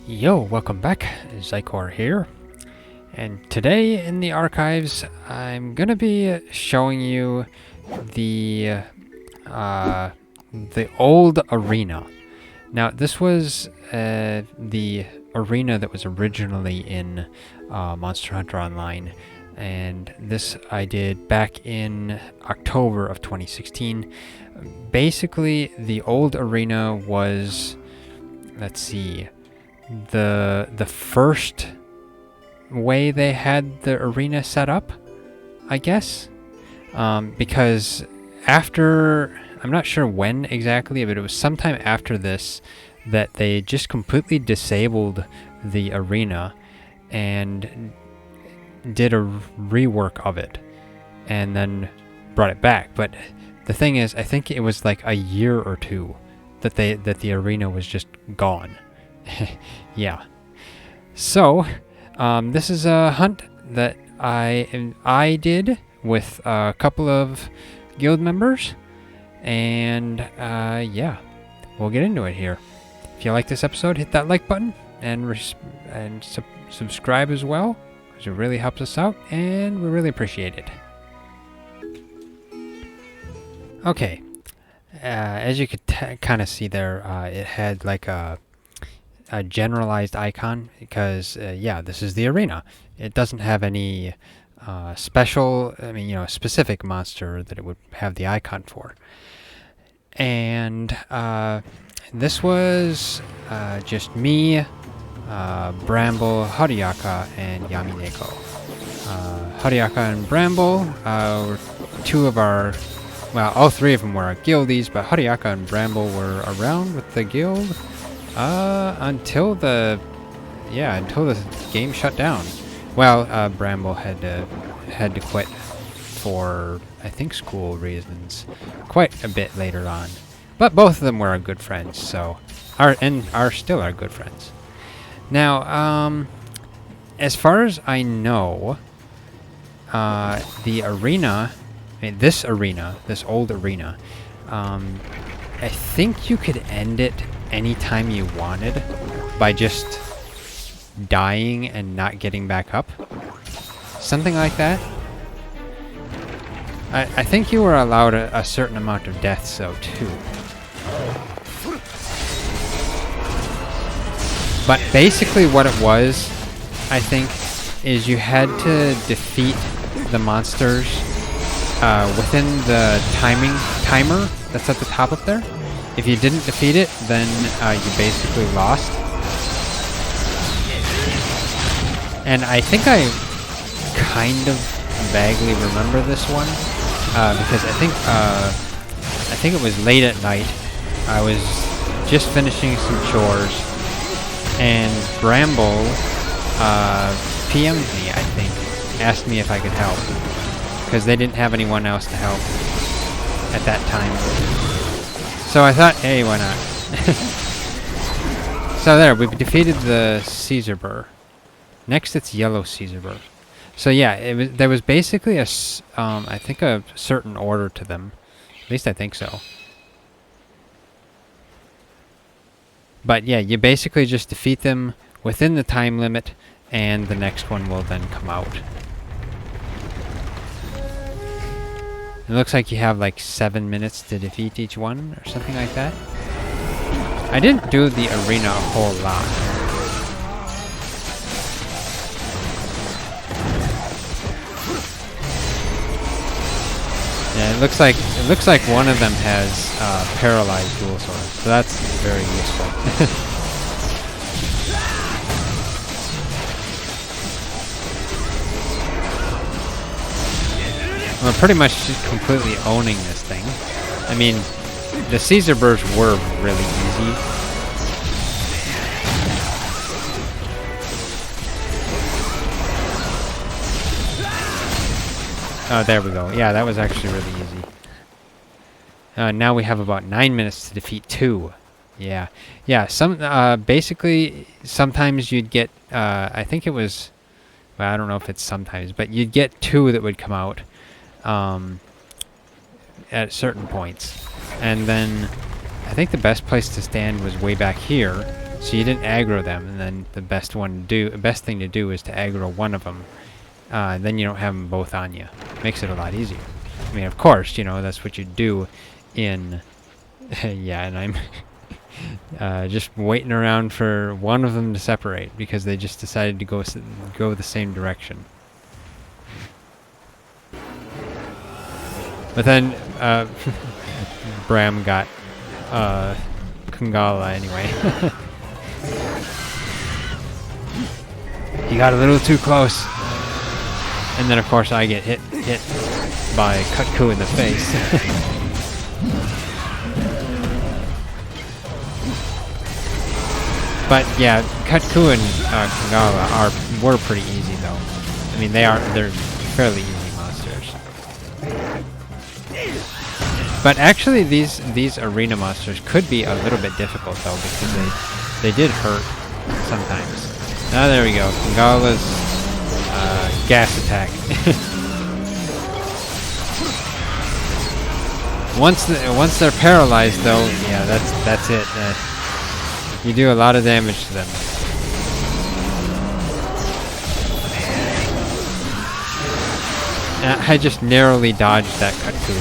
Yo, welcome back. Zykor here. And today in the archives, I'm gonna be showing you the old arena. Now, this was the arena that was originally in Monster Hunter Online, and this I did back in October of 2016. Basically, the old arena was, let's see, the first way they had the arena set up, I guess, because after, I'm not sure when exactly, but it was sometime after this that they just completely disabled the arena and did a rework of it and then brought it back. But the thing is, I think it was like a year or two that the arena was just gone. Yeah. So, this is a hunt that I did with a couple of guild members, and yeah, we'll get into it here. If you like this episode, hit that like button and subscribe as well, because it really helps us out, and we really appreciate it. Okay, as you could kind of see there, it had like a generalized icon because yeah, this is the arena. It doesn't have any special, specific monster that it would have the icon for. And this was just me, Bramble, Hariaka, and Yamineko. Hariaka and Bramble were two of our, well, all three of them were our guildies, but Hariaka and Bramble were around with the guild until the game shut down. Well, Bramble had to quit for, I think, school reasons quite a bit later on. But both of them were our good friends, so are still our good friends. Now, as far as I know, the arena, this old arena, I think you could end it anytime you wanted by just dying and not getting back up. Something like that. I think you were allowed a certain amount of deaths though too. But basically what it was, I think, is you had to defeat the monsters within the timer that's at the top up there. If you didn't defeat it, then you basically lost. And I think I kind of vaguely remember this one because I think it was late at night. I was just finishing some chores, and Bramble PM'd me, I think, asked me if I could help because they didn't have anyone else to help at that time. So I thought, hey, why not? So there, we've defeated the Caesar Burr. Next, it's Yellow Caesar Burr. So yeah, there was basically I think a certain order to them. At least I think so. But yeah, you basically just defeat them within the time limit, and the next one will then come out. It looks like you have like 7 minutes to defeat each one, or something like that. I didn't do the arena a whole lot. Yeah, it looks like one of them has paralyzed dual swords, so that's very useful. We're pretty much just completely owning this thing. I mean, the Caesar Burrs were really easy. Oh, there we go. Yeah, that was actually really easy. Now we have about 9 minutes to defeat 2. Yeah. Yeah, basically, sometimes you'd get, I think it was, well, I don't know if it's sometimes, but you'd get 2 that would come out. At certain points, and then I think the best place to stand was way back here, So you didn't aggro them, and then the best thing to do is to aggro one of them. Then you don't have them both on you. Makes it a lot easier. I mean, of course, that's what you do in... yeah, and I'm just waiting around for one of them to separate because they just decided to go the same direction. But then Bram got Kangalo anyway. He got a little too close. And then of course I get hit by Kutku in the face. But yeah, Kutku and Kangalo were pretty easy though. I mean they're fairly easy monsters. But actually these arena monsters could be a little bit difficult though, because they did hurt sometimes. Ah, there we go. Kangala's gas attack. Once they're paralyzed though, yeah, that's it. You do a lot of damage to them. I just narrowly dodged that Kutku.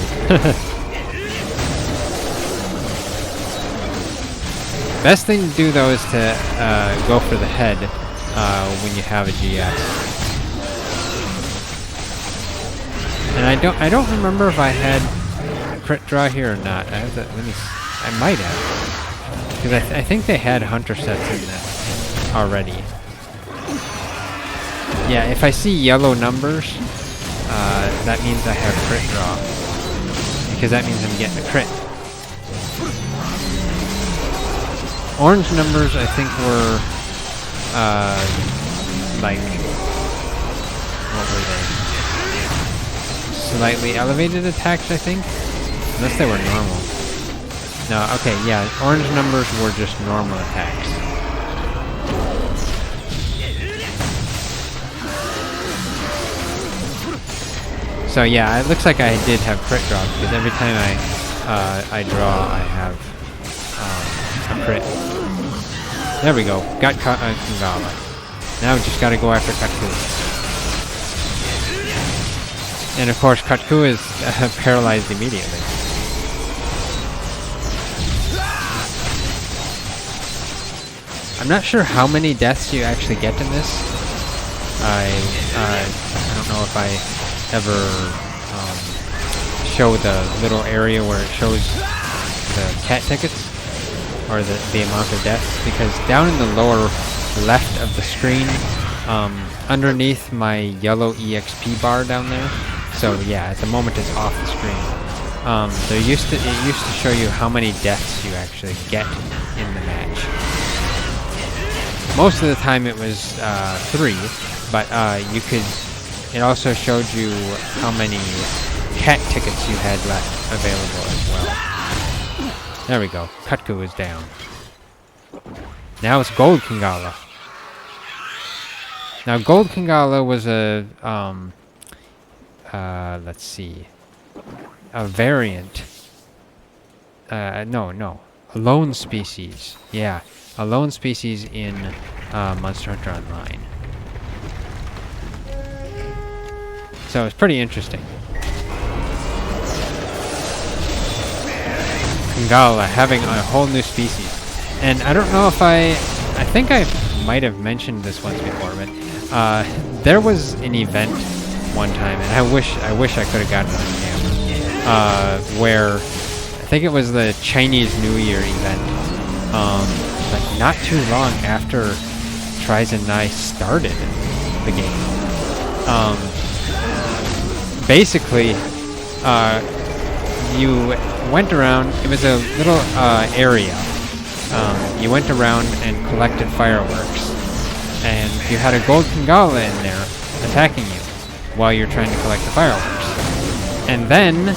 Best thing to do though is to go for the head when you have a GX. And I don't remember if I had crit draw here or not. I have to, I might have, because I think they had hunter sets in this already. Yeah, if I see yellow numbers, that means I have crit draw, because that means I'm getting a crit. Orange numbers, I think, were like, what were they? Slightly elevated attacks, I think, unless they were normal. No, okay, yeah, orange numbers were just normal attacks. So yeah, it looks like I did have crit draw, because every time I draw, I have a crit. There we go. Got Kangalo. Now we just gotta go after Kutku. And of course, Kutku is paralyzed immediately. I'm not sure how many deaths you actually get in this. I don't know if I ever show the little area where it shows the cat tickets, or the amount of deaths, because down in the lower left of the screen, underneath my yellow EXP bar down there, so yeah, at the moment it's off the screen, it used to show you how many deaths you actually get in the match. Most of the time it was 3, but it also showed you how many cat tickets you had left available as well. There we go. Kutku is down. Now it's Gold Kangalo. Now Gold Kangalo was a let's see, a variant. No, a lone species. Yeah, a lone species in Monster Hunter Online. So it's pretty interesting. Kangalo having a whole new species. And I don't know if I think I might have mentioned this once before, but there was an event one time, and I wish I could have gotten it on camera, where I think it was the Chinese New Year event, like not too long after Tries and I started the game. Basically, you went around, it was a little area. You went around and collected fireworks. And you had a Gold Kangalo in there attacking you while you're trying to collect the fireworks. And then,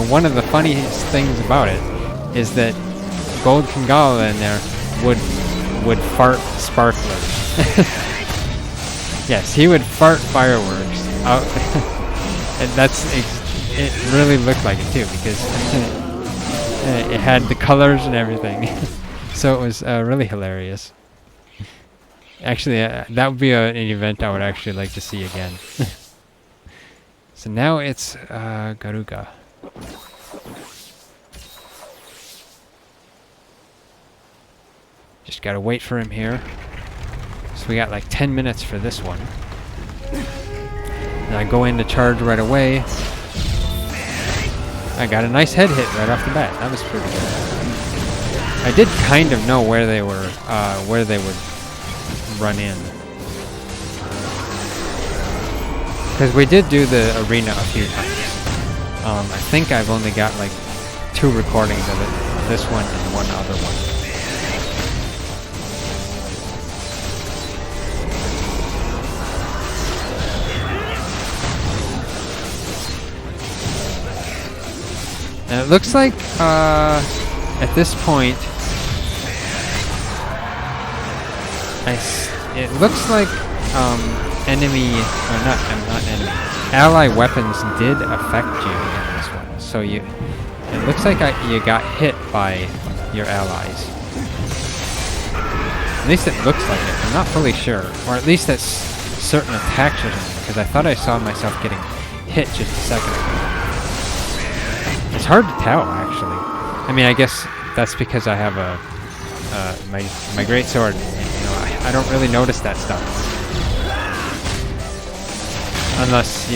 one of the funniest things about it is that Gold Kangalo in there would fart sparklers. Yes, he would fart fireworks out. And it really looked like it too, because it had the colors and everything. So it was really hilarious. Actually, that would be an event I would actually like to see again. So now it's Garuga. Just gotta wait for him here. So we got like 10 minutes for this one. And I go in to charge right away. I got a nice head hit right off the bat. That was pretty good. I did kind of know where they were, where they would run in. Because we did do the arena a few times. I think I've only got like 2 recordings of it. This one and one other one. And it looks like, at this point, it looks like, enemy, or not enemy, ally weapons did affect you in this one. So it looks like you got hit by your allies. At least it looks like it. I'm not fully sure. Or at least that's certain attacks or something, because I thought I saw myself getting hit just a second ago. It's hard to tell, actually. I mean, I guess that's because I have a my great sword. You know, I don't really notice that stuff, unless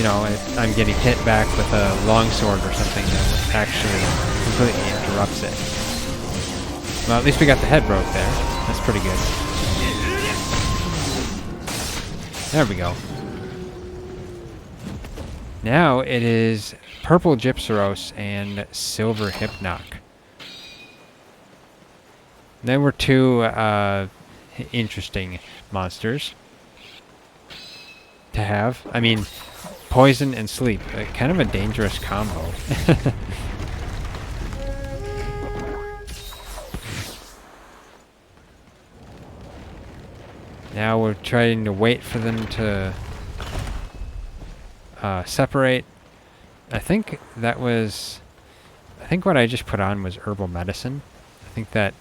I'm getting hit back with a long sword or something that actually completely interrupts it. Well, at least we got the head broke there. That's pretty good. There we go. Now it is Purple Gypsaros and Silver Hypnoc. There were 2 interesting monsters to have. I mean, poison and sleep. Kind of a dangerous combo. Now we're trying to wait for them to separate. I think what I just put on was herbal medicine. I think that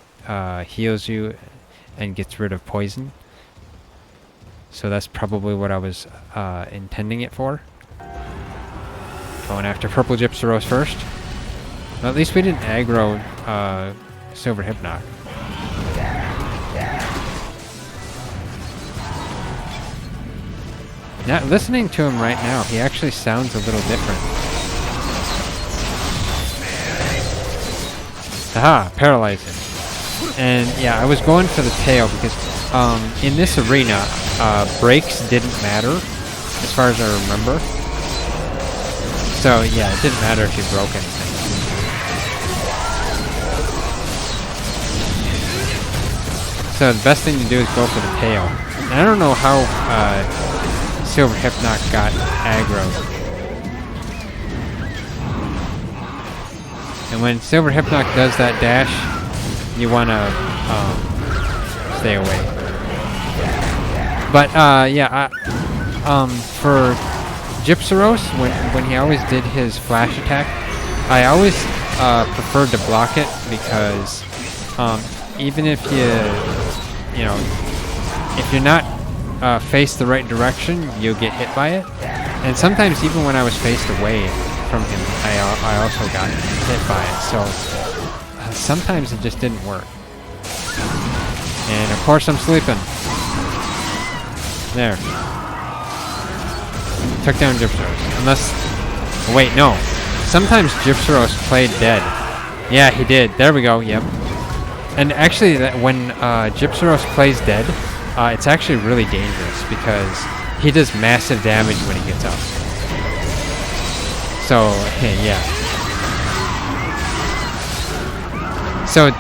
heals you and gets rid of poison. So that's probably what I was intending it for. Going after Purple Gypsaros first. Well, at least we didn't aggro Silver Hypnoc. Now, listening to him right now, he actually sounds a little different. Aha! Paralyze him. And yeah, I was going for the tail because in this arena, breaks didn't matter, as far as I remember. So yeah, it didn't matter if you broke anything. So the best thing to do is go for the tail. And I don't know how Silver Hypnoc got aggro. And when Silver Hypnoc does that dash, you want to stay away. But yeah, for Gypsaros, when he always did his flash attack, I always preferred to block it because even if if you're not faced the right direction, you'll get hit by it. And sometimes even when I was faced away from him, I also got hit by it. So sometimes it just didn't work. And of course I'm sleeping. There. Took down Gypsaros. Unless... Wait, no. Sometimes Gypsaros played dead. Yeah, he did. There we go, yep. And actually, when Gypsaros plays dead, it's actually really dangerous because he does massive damage when he gets up. So, yeah. So,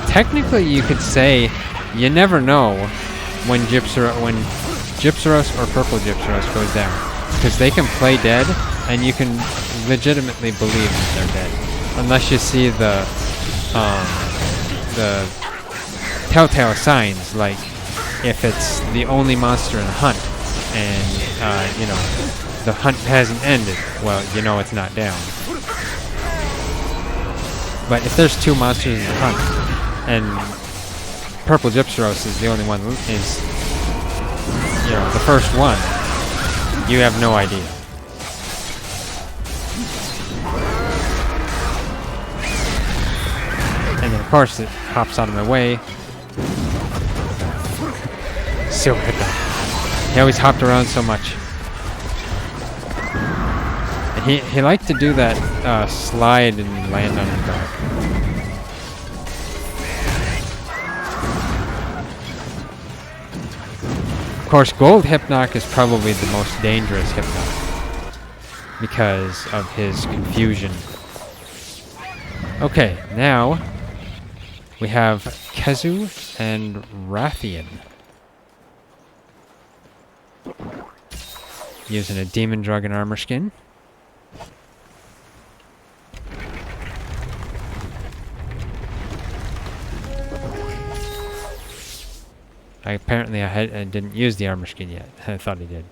technically you could say you never know when Gypsaros or Purple Gypsaros goes down. Because they can play dead, and you can legitimately believe that they're dead. Unless you see the telltale signs, like if it's the only monster in the hunt, and the hunt hasn't ended, well, it's not down. But if there's 2 monsters in the hunt, and purple Gypsyros is the only one is, you know, the first one, you have no idea. And then of course it hops out of my way. So hit that. He always hopped around so much. And he liked to do that slide and land on his back. Of course, Gold Hypnoc is probably the most dangerous Hypnoc because of his confusion. Okay, now we have Kezu and Wrathian. Using a Demon Drug and Armor Skin. Apparently I didn't use the armor skin yet. I thought I did.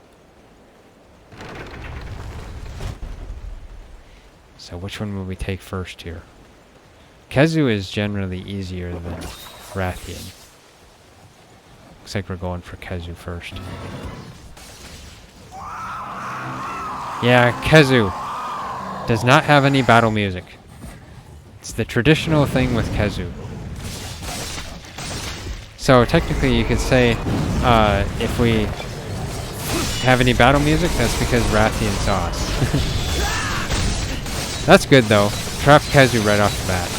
So which one will we take first here? Kezu is generally easier than Wrathian. Looks like we're going for Kezu first. Yeah, Kezu does not have any battle music. It's the traditional thing with Kezu. So technically you could say if we have any battle music, that's because Wrathian saw us. That's good though. Trap Kezu right off the bat.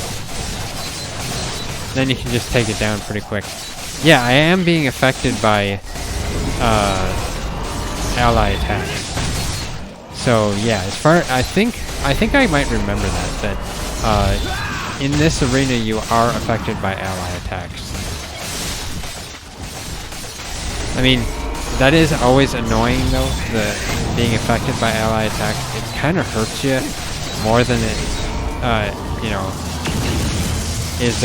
Then you can just take it down pretty quick. Yeah, I am being affected by ally attacks. So yeah, as far I think I might remember that in this arena you are affected by ally attacks. I mean, that is always annoying though, the being affected by ally attacks. It kind of hurts you more than it, you know, is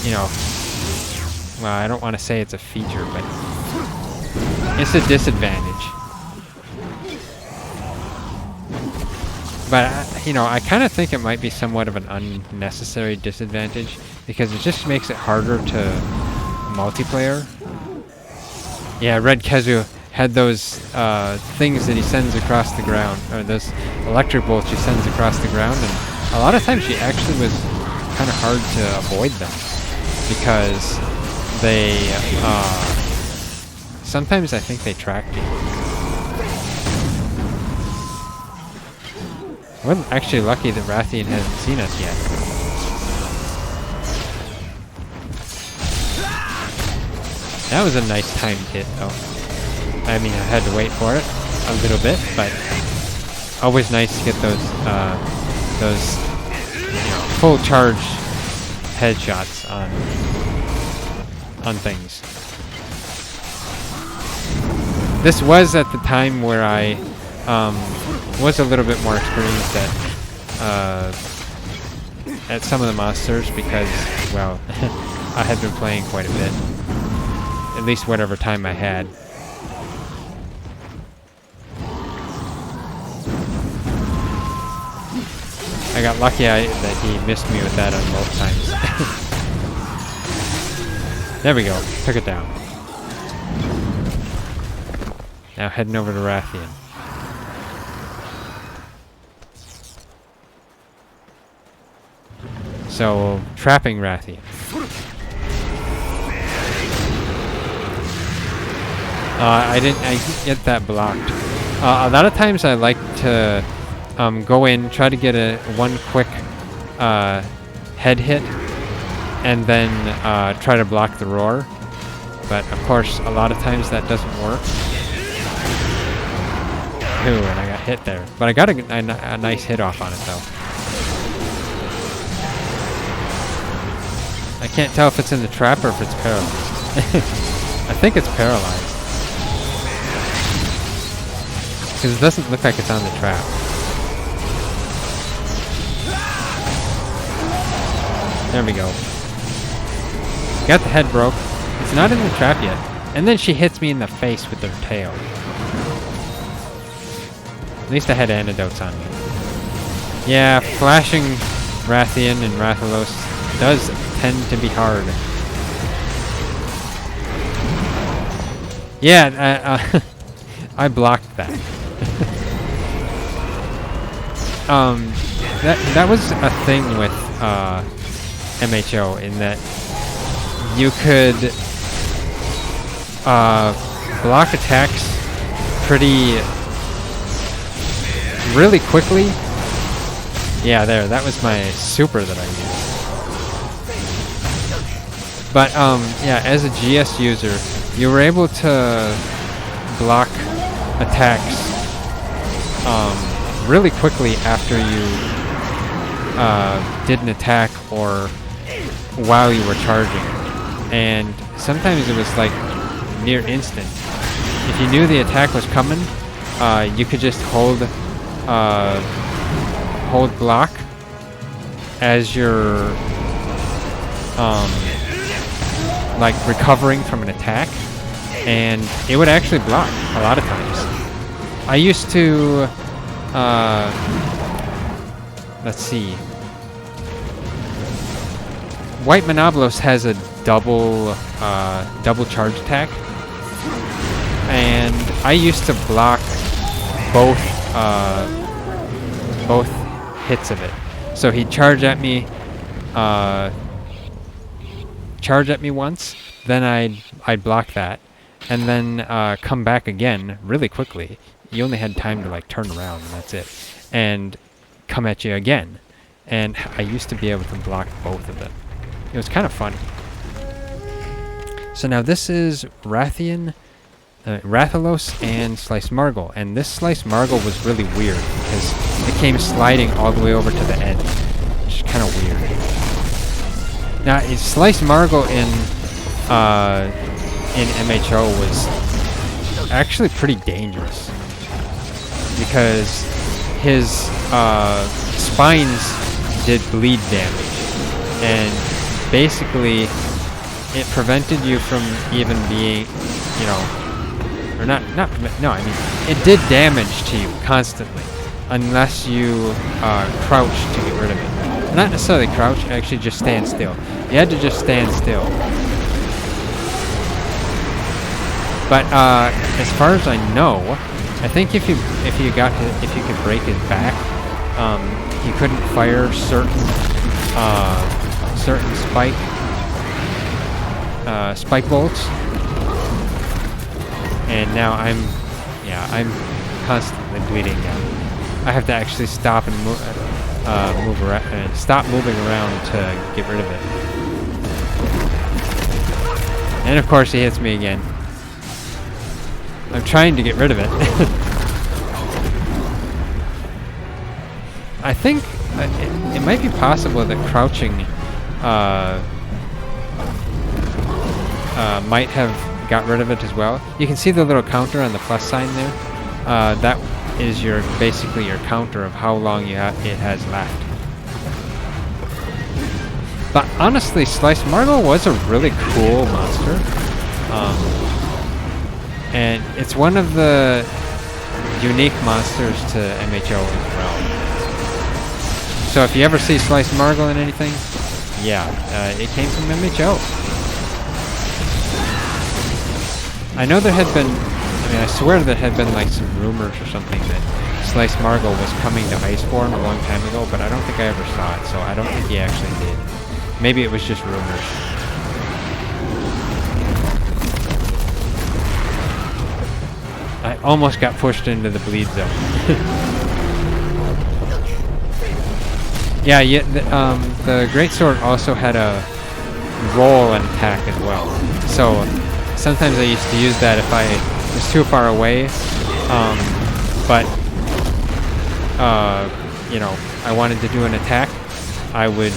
you know, well, I don't want to say it's a feature, but it's a disadvantage. But, you know, I kind of think it might be somewhat of an unnecessary disadvantage because it just makes it harder to multiplayer. Yeah, Red Kezu had those things that he sends across the ground, or those electric bolts he sends across the ground, and a lot of times she actually was kind of hard to avoid them because they sometimes I think they tracked you. We're actually lucky that Wrathian hasn't seen us yet. That was a nice timed hit, though. I mean, I had to wait for it a little bit, but always nice to get those you know, full charge headshots on things. This was at the time where I was a little bit more experienced at some of the monsters because, well, I had been playing quite a bit. At least whatever time I had. I got lucky that he missed me with that on both times. There we go. Took it down. Now heading over to Wrathian. So, trapping Wrathian. I didn't get that blocked. A lot of times I like to go in, try to get one quick head hit, and then try to block the roar. But of course, a lot of times that doesn't work. Ooh, and I got hit there. But I got a nice hit off on it though. I can't tell if it's in the trap or if it's paralyzed. I think it's paralyzed. Because it doesn't look like it's on the trap. There we go. Got the head broke. It's not in the trap yet. And then she hits me in the face with her tail. At least I had antidotes on me. Yeah, flashing Wrathian and Rathalos does tend to be hard. Yeah, I blocked that. That was a thing with MHO in that you could block attacks really quickly. Yeah, that was my super that I used. But yeah, as a GS user, you were able to block attacks really quickly after you did an attack or while you were charging. And sometimes it was like near instant. If you knew the attack was coming, you could just hold block as you're like recovering from an attack, and it would actually block a lot of times. I used to let's see. White Monobolos has a double charge attack, and I used to block both hits of it. So he'd charge at me once, then I'd block that, and then come back again really quickly. You only had time to like turn around, and that's it, and come at you again. And I used to be able to block both of them. It was kind of fun. So now this is Wrathion Rathalos and Slice Margle, and this Slice Margle was really weird because it came sliding all the way over to the end, which is kind of weird. Now, Slice Margle in MHO was actually pretty dangerous because his spines did bleed damage, and basically it prevented you from even being, you know, or no, I mean, it did damage to you constantly unless you crouch to get rid of it. Not necessarily crouch, actually just stand still. You had to just stand still. But as far as I know, I think if you could break his back, he couldn't fire certain spike bolts. And now I'm constantly bleeding now. I have to actually stop and move around and stop moving around to get rid of it. And of course he hits me again. I'm trying to get rid of it. I think it might be possible that crouching might have got rid of it as well. You can see the little counter on the plus sign there. That is basically your counter of how long it has left. But honestly, Slice Margle was a really cool monster. And it's one of the unique monsters to MHO as well. So if you ever see Slice Margle in anything, yeah, it came from MHO. I know there had been, I swear there had been like some rumors or something that Slice Margle was coming to Iceborne a long time ago, but I don't think I ever saw it, so I don't think he actually did. Maybe it was just rumors. I almost got pushed into the bleed zone. Yeah, the Greatsword also had a roll and attack as well. So sometimes I used to use that if I was too far away, but you know, I wanted to do an attack. I would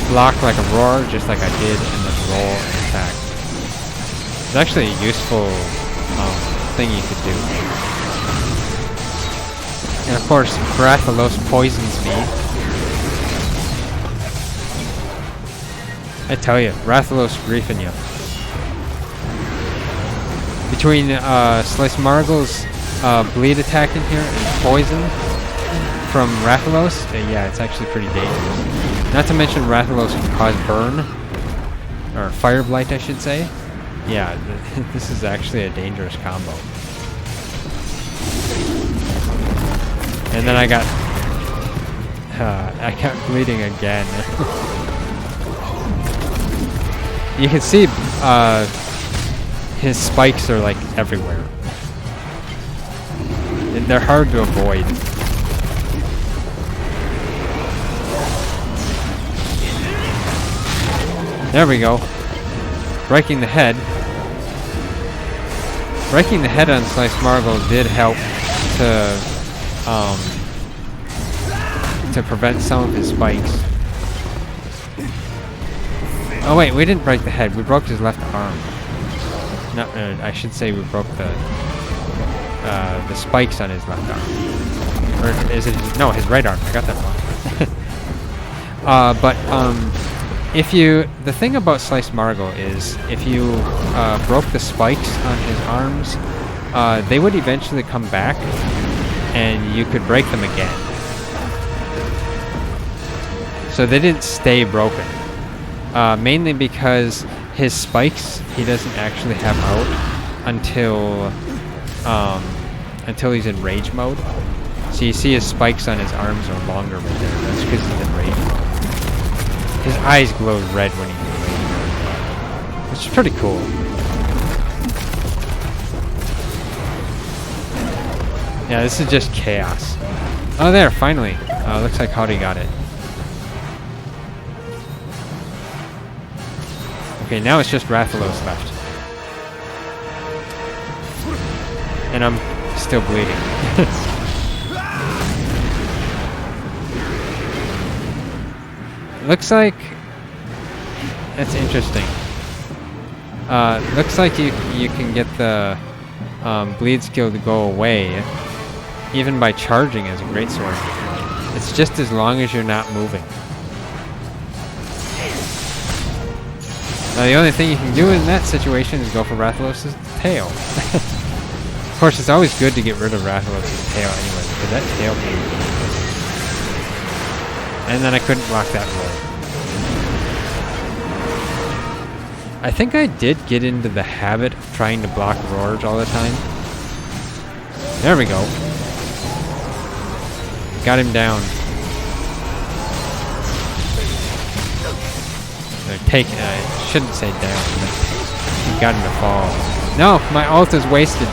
block like a roar, just like I did, and then roll and attack. It's actually a useful thing you could do. And of course, Rathalos poisons me. I tell you, Rathalos griefing you. Between Slice Margle's bleed attack in here and poison from Rathalos, yeah, it's actually pretty dangerous. Not to mention Rathalos can cause burn. Or fire blight, I should say. Yeah, this is actually a dangerous combo. And then I got bleeding again. You can see his spikes are like everywhere. And they're hard to avoid. There we go. Breaking the head. Breaking the head on Slice Margle did help to prevent some of his spikes. Oh wait, we didn't break the head. We broke his left arm. No, I should say we broke the spikes on his left arm. Or is it? No, his right arm. I got that wrong. The thing about Slice Margle is if you broke the spikes on his arms, they would eventually come back, and you could break them again. So they didn't stay broken. Mainly because his spikes he doesn't actually have out until he's in rage mode. So you see his spikes on his arms are longer right there. That's because he's in rage mode. His eyes glow red when he's in rage mode, which is pretty cool. Yeah, this is just chaos. Oh, there, finally. Looks like Howdy got it. Okay, now it's just Rathalos left. And I'm still bleeding. Looks like... That's interesting. Looks like you can get the bleed skill to go away even by charging as a greatsword. It's just as long as you're not moving. Now the only thing you can do in that situation is go for Rathalos' tail. Of course, it's always good to get rid of Rathalos' tail anyway, because that tail pain. And then I couldn't block that roll. I think I did get into the habit of trying to block roars all the time. There we go. Got him down. I shouldn't say down, but he got him to fall. No, my ult is wasted.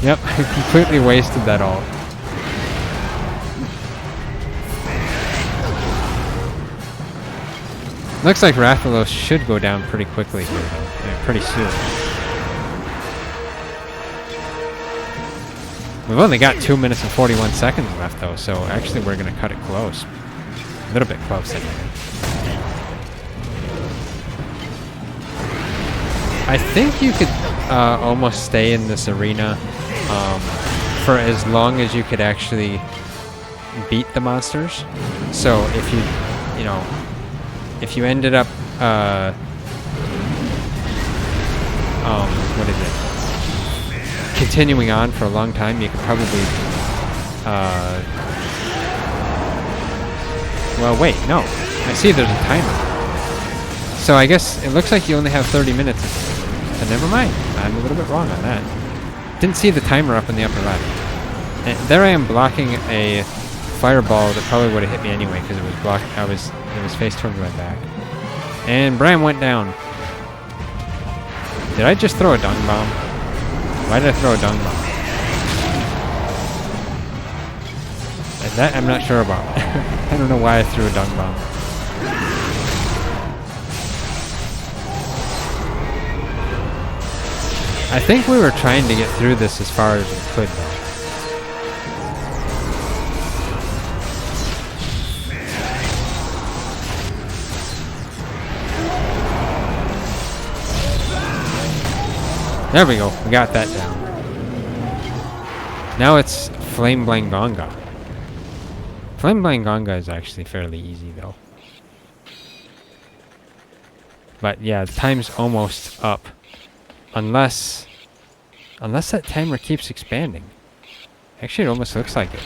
Yep, I completely wasted that ult. Looks like Rathalos should go down pretty quickly here, though. Pretty soon. We've only got 2 minutes and 41 seconds left, though, so actually we're going to cut it close. A little bit close, anyway. I think you could almost stay in this arena for as long as you could actually beat the monsters. So if you ended up what is it? Continuing on for a long time, you could probably well, wait, no. I see there's a timer. So I guess it looks like you only have 30 minutes. But never mind. I'm a little bit wrong on that. Didn't see the timer up in the upper left. And there I am blocking a fireball that probably would have hit me anyway because it was blocked. It was face towards my back. And Bram went down. Did I just throw a dung bomb? Why did I throw a dung bomb? That I'm not sure about. I don't know why I threw a dung bomb. I think we were trying to get through this as far as we could, though. There we go. We got that down. Now it's Flame Blangonga. Flame Blangonga is actually fairly easy, though. But yeah, the time's almost up. Unless that timer keeps expanding. Actually, it almost looks like it.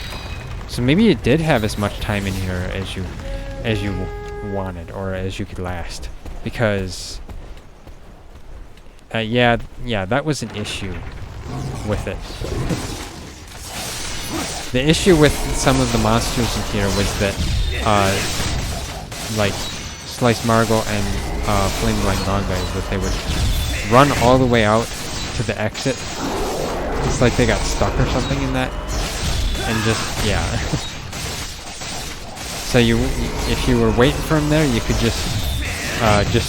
So maybe you did have as much time in here as you wanted, or as you could last, because yeah, that was an issue with it. The issue with some of the monsters in here was that like Slice Margle and Flame Blind Gonga, is that they would run all the way out to the exit. It's like they got stuck or something in that, and just, yeah. So if you were waiting for them there, you could just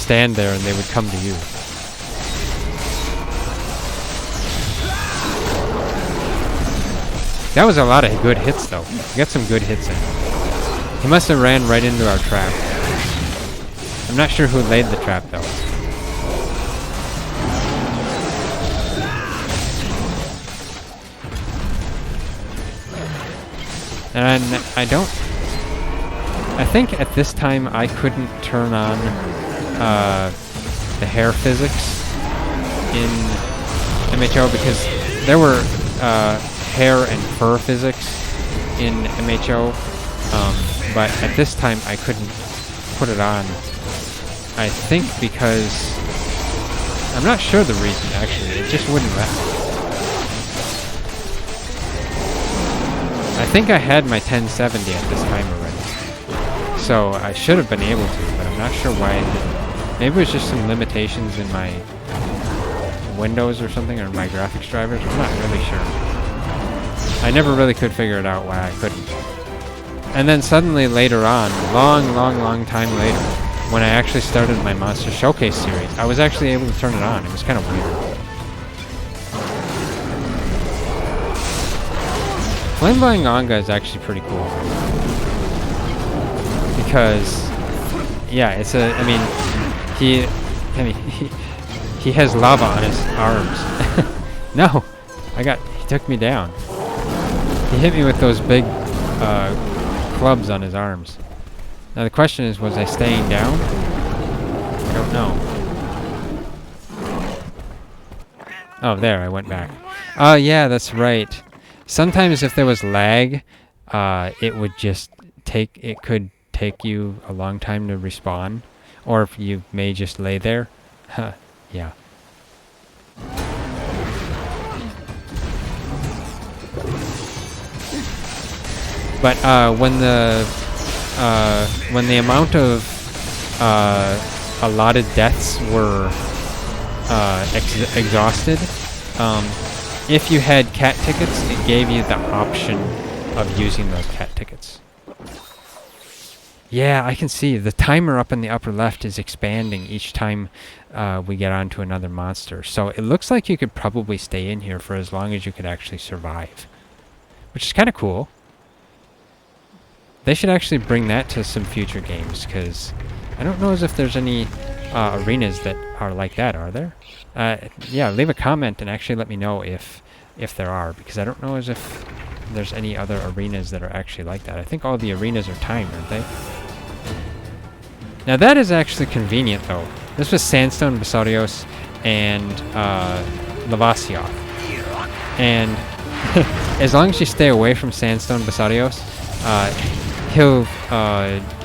stand there and they would come to you. That was a lot of good hits, though. We got some good hits in. He must have ran right into our trap. I'm not sure who laid the trap, though. And I think at this time I couldn't turn on the hair physics in MHO, because there were hair and fur physics in MHO, but at this time I couldn't put it on. I think because, I'm not sure the reason actually, it just wouldn't let me. I think I had my 1070 at this time already, so I should have been able to, but I'm not sure why I didn't. Maybe it was just some limitations in my Windows or something, or my graphics drivers, I'm not really sure. I never really could figure it out why I couldn't. And then suddenly later on, long time later, when I actually started my Monster Showcase series, I was actually able to turn it on. It was kind of weird. Flame Blind Gonga is actually pretty cool. Because, yeah, it's a, he has lava on his arms. No! He took me down. He hit me with those big clubs on his arms. Now the question is, was I staying down? I don't know. Oh, there, I went back. Oh, yeah, that's right. Sometimes if there was lag, it could take you a long time to respawn. Or if you may just lay there. Huh, yeah. But when the amount of allotted deaths were exhausted, if you had cat tickets, it gave you the option of using those cat tickets. Yeah, I can see the timer up in the upper left is expanding each time we get onto another monster. So it looks like you could probably stay in here for as long as you could actually survive, which is kind of cool. They should actually bring that to some future games, because I don't know as if there's any arenas that are like that, are there? Yeah, leave a comment and actually let me know if there are, because I don't know as if there's any other arenas that are actually like that. I think all the arenas are timed, aren't they? Now that is actually convenient, though. This was Sandstone, Basarios, and Lavasioth. And as long as you stay away from Sandstone, Basarios, he'll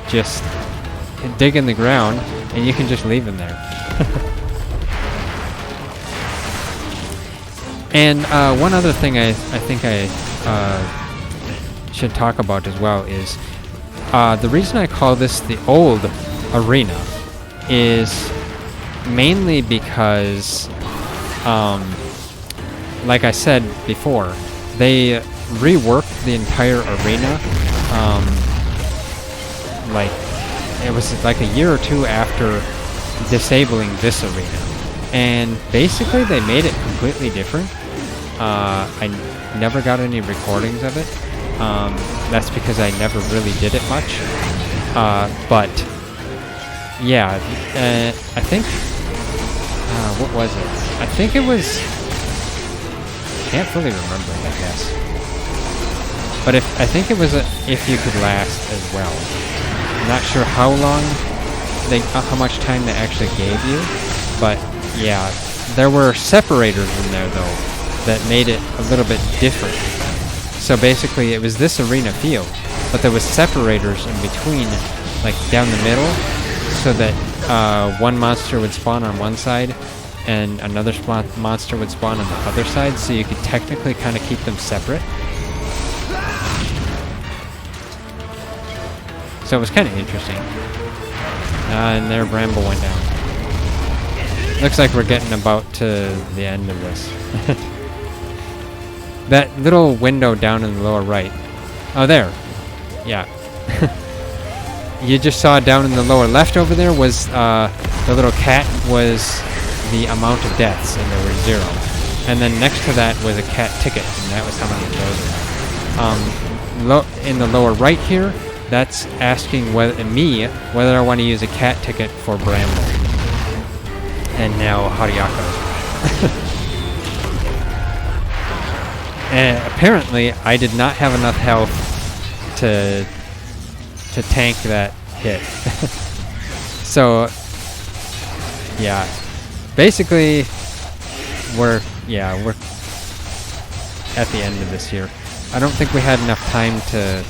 just dig in the ground, and you can just leave him there. And one other thing I think I should talk about as well is the reason I call this the old arena is mainly because, like I said before, they reworked the entire arena. Like, it was like a year or two after disabling this arena, and basically they made it completely different. I never got any recordings of it. That's because I never really did it much. But yeah, I think what was it? I think it was, can't fully remember, I guess. But I think it was if you could last as well. I'm not sure how long how much time they actually gave you, but yeah, there were separators in there though that made it a little bit different. So basically, it was this arena field, but there was separators in between, like down the middle, so that one monster would spawn on one side and another monster would spawn on the other side, so you could technically kind of keep them separate. So it was kind of interesting. And there Bramble went down. Looks like we're getting about to the end of this. That little window down in the lower right. Oh, there. Yeah. You just saw down in the lower left over there was the little cat was the amount of deaths, and there were 0. And then next to that was a cat ticket, and that was how many of those. In the lower right here, that's asking whether I want to use a cat ticket for Bramble. And now Hariako. And apparently, I did not have enough health to tank that hit. So, yeah. Basically, we're at the end of this here. I don't think we had enough time to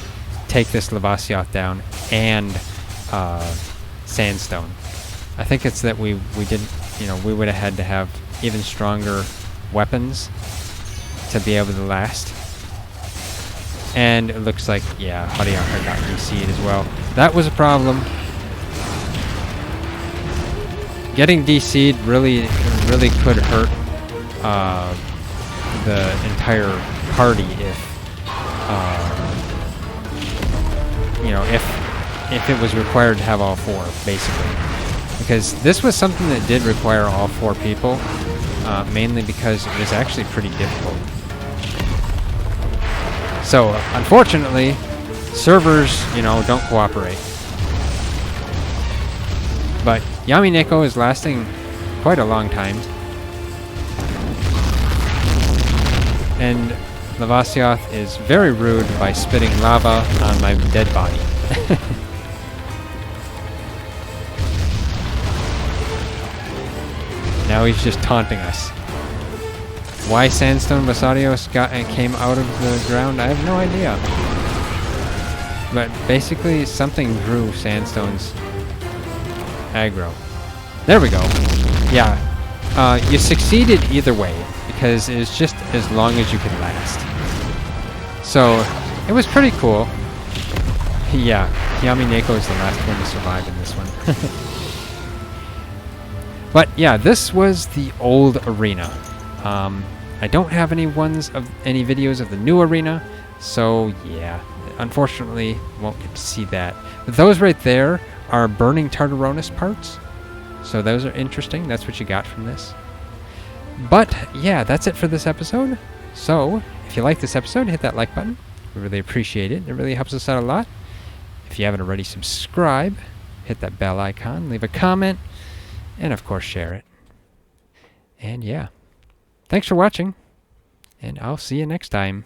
take this Lavasioth down and Sandstone. I think it's that we didn't, we would have had to have even stronger weapons to be able to last. And it looks like, yeah, Hariaka got DC'd as well. That was a problem. Getting DC'd really could hurt the entire party if it was required to have all 4, basically. Because this was something that did require all 4 people, mainly because it was actually pretty difficult. So, unfortunately, servers, don't cooperate. But Yamineko is lasting quite a long time. And Lavasioth is very rude by spitting lava on my dead body. Now he's just taunting us. Why Sandstone Basarios came out of the ground, I have no idea. But basically, something drew Sandstone's aggro. There we go. Yeah. You succeeded either way, because it's just as long as you can last. So, it was pretty cool. Yeah, Yamineko is the last one to survive in this one. But yeah, this was the old arena. I don't have any videos of the new arena, so yeah, unfortunately won't get to see that. But those right there are burning Tartaronus parts, so those are interesting. That's what you got from this. But yeah, that's it for this episode. So if you like this episode, hit that like button. We really appreciate it. It really helps us out a lot. If you haven't already, subscribe, hit that bell icon, leave a comment, and of course share it. And yeah, thanks for watching, and I'll see you next time.